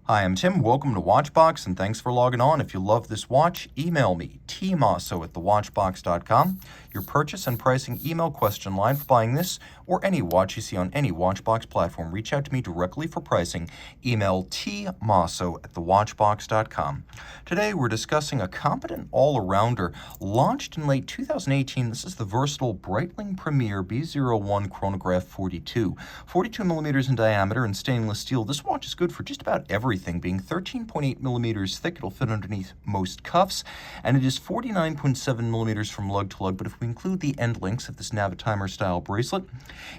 Hi, I'm Tim. Welcome to Watchbox, and thanks for logging on. If you love this watch, email me, tmosso@thewatchbox.com. Your purchase and pricing email question line for buying this or any watch you see on any Watchbox platform. Reach out to me directly for pricing. Email tmosso@thewatchbox.com. Today, we're discussing a competent all-arounder launched in late 2018. This is the versatile Breitling Premier B01 Chronograph 42. 42 millimeters in diameter and stainless steel. This watch is good for just about everything, being 13.8 millimeters thick. It'll fit underneath most cuffs, and it is 49.7 millimeters from lug to lug, but if we include the end links of this Navitimer style bracelet,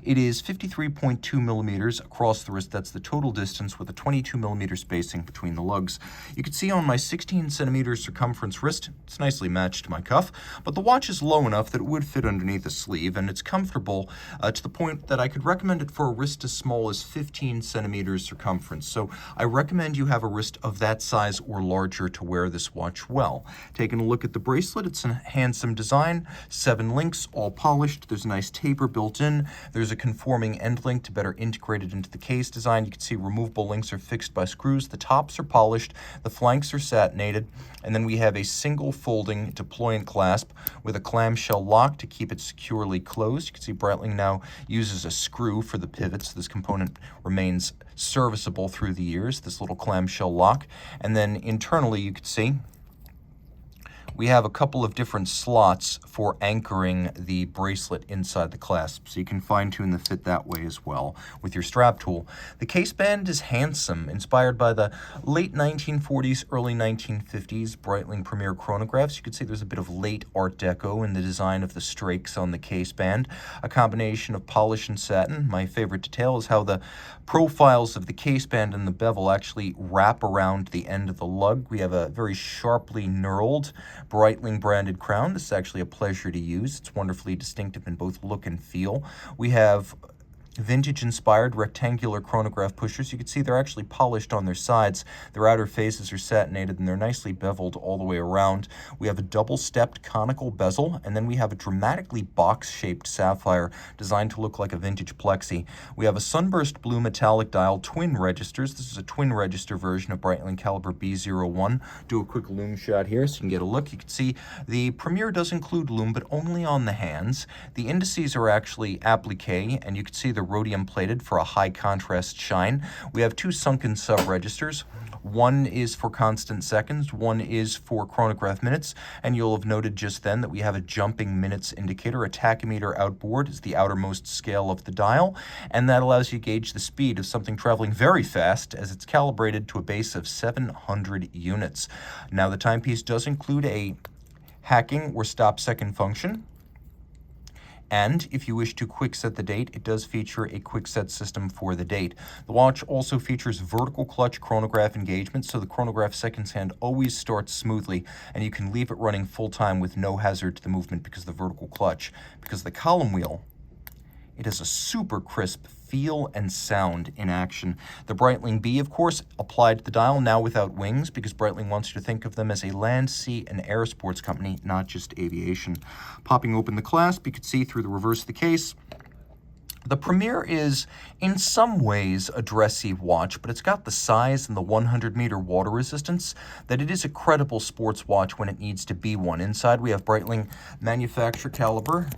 it is 53.2 millimeters across the wrist. That's the total distance, with a 22 millimeter spacing between the lugs. You can see on my 16 centimeter circumference wrist, it's nicely matched to my cuff, but the watch is low enough that it would fit underneath a sleeve, and it's comfortable to the point that I could recommend it for a wrist as small as 15 centimeters circumference. So I recommend you have a wrist of that size or larger to wear this watch well. Taking a look at the bracelet, it's a handsome design, 7 links, all polished. There's a nice taper built in. There's a conforming end link to better integrate it into the case design. You can see removable links are fixed by screws. The tops are polished, the flanks are satinated, and then we have a single folding deployant clasp with a clamshell lock to keep it securely closed. You can see Breitling now uses a screw for the pivot, so this component remains serviceable through the years, this little clamshell lock. And then internally, you can see we have a couple of different slots for anchoring the bracelet inside the clasp, so you can fine-tune the fit that way as well with your strap tool. The case band is handsome, inspired by the late 1940s, early 1950s Breitling Premier chronographs. You can see there's a bit of late Art Deco in the design of the strakes on the case band, a combination of polish and satin. My favorite detail is how the profiles of the case band and the bevel actually wrap around the end of the lug. We have a very sharply knurled Breitling branded crown. This is actually a pleasure to use. It's wonderfully distinctive in both look and feel. We have vintage-inspired rectangular chronograph pushers. You can see they're actually polished on their sides. Their outer faces are satinated, and they're nicely beveled all the way around. We have a double-stepped conical bezel, and then we have a dramatically box-shaped sapphire designed to look like a vintage plexi. We have a sunburst blue metallic dial, twin registers. This is a twin register version of Breitling caliber B01. Do a quick lume shot here so you can get a look. You can see the Premier does include lume, but only on the hands. The indices are actually applique, and you can see the rhodium plated for a high contrast shine. We have 2 sunken sub-registers. One is for constant seconds, one is for chronograph minutes, and you'll have noted just then that we have a jumping minutes indicator. A tachymeter outboard is the outermost scale of the dial, and that allows you to gauge the speed of something traveling very fast, as it's calibrated to a base of 700 units. Now, the timepiece does include a hacking or stop second function. And if you wish to quick set the date, it does feature a quick set system for the date. The watch also features vertical clutch chronograph engagement, so the chronograph seconds hand always starts smoothly, and you can leave it running full time with no hazard to the movement because of the vertical clutch. Because the column wheel, it has a super crisp feel and sound in action. The Breitling B, of course, applied to the dial, now without wings, because Breitling wants you to think of them as a land, sea, and air sports company, not just aviation. Popping open the clasp, you can see through the reverse of the case, the Premier is, in some ways, a dressy watch, but it's got the size and the 100-meter water resistance that it is a credible sports watch when it needs to be one. Inside, we have Breitling manufacturer caliber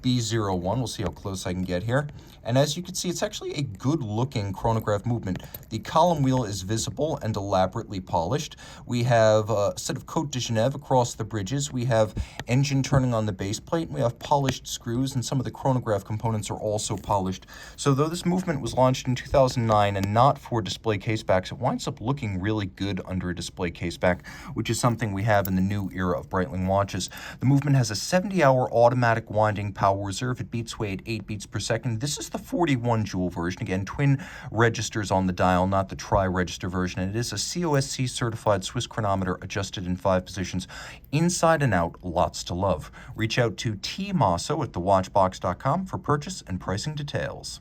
B01. We'll see how close I can get here. And as you can see, it's actually a good-looking chronograph movement. The column wheel is visible and elaborately polished. We have a set of Côte de Genève across the bridges. We have engine turning on the base plate. We have polished screws, and some of the chronograph components are also polished. So though this movement was launched in 2009 and not for display casebacks, it winds up looking really good under a display caseback, which is something we have in the new era of Breitling watches. The movement has a 70-hour automatic winding power reserve. It beats away at 8 beats per second. This is the 41 jewel version. Again, twin registers on the dial, not the tri-register version. And it is a COSC certified Swiss chronometer adjusted in 5 positions. Inside and out, lots to love. Reach out to Team Mosso at thewatchbox.com for purchase and pricing details.